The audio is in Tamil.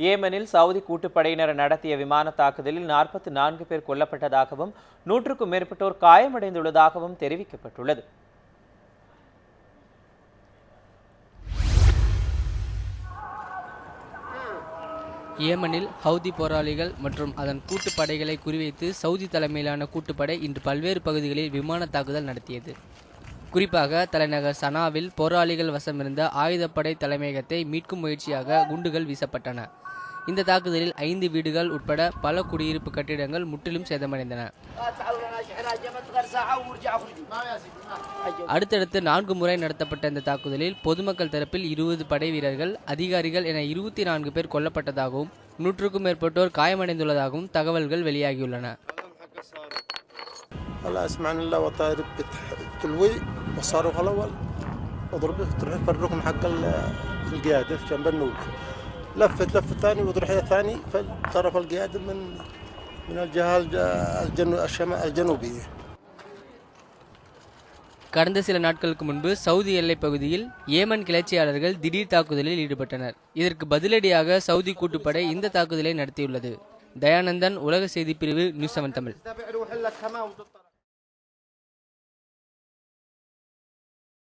ஏமனில் சவுதி கூட்டுப்படையினர் நடத்திய விமான தாக்குதலில் 44 பேர் கொல்லப்பட்டதாகவும் 100க்கும் மேற்பட்டோர் காயமடைந்துள்ளதாகவும் தெரிவிக்கப்பட்டுள்ளது. ஏமனில் ஹவுதி போராளிகள் மற்றும் அதன் கூட்டுப்படைகளை குறிவைத்து சவுதி தலைமையிலான கூட்டுப்படை இன்று பல்வேறு பகுதிகளில் விமான தாக்குதல் நடத்தியது. குறிப்பாக தலைநகர் சனாவில் போராளிகள் வசமிருந்த ஆயுதப்படை தலைமையகத்தை மீட்கும் முயற்சியாக குண்டுகள் வீசப்பட்டன. இந்த தாக்குதலில் 5 வீடுகள் உட்பட பல குடியிருப்பு கட்டிடங்கள் முற்றிலும் சேதமடைந்தன. அடுத்தடுத்து 4 முறை நடத்தப்பட்ட இந்த தாக்குதலில் பொதுமக்கள் தரப்பில் 20 படை வீரர்கள், அதிகாரிகள் என 24 பேர் கொல்லப்பட்டதாகவும் 100க்கும் மேற்பட்டோர் காயமடைந்துள்ளதாகவும் தகவல்கள் வெளியாகியுள்ளன. لفت ثاني وضرحية ثاني فالطرف القادم من الجهة الجنوبية. கடந்த சில நாட்களுக்கு முன்பு சவுதி எல்லைப் பகுதியில் ஏமன் கிளர்ச்சியாளர்கள் திடீர் தாக்குதலில் ஈடுபட்டனர். இதற்கு பதிலடியாக சவுதி கூட்டுப்படை இந்த தாக்குதலை நடத்தியுள்ளது. தயானந்தன், உலக செய்தி பிரிவு, நியூஸ் 7 தமிழ்.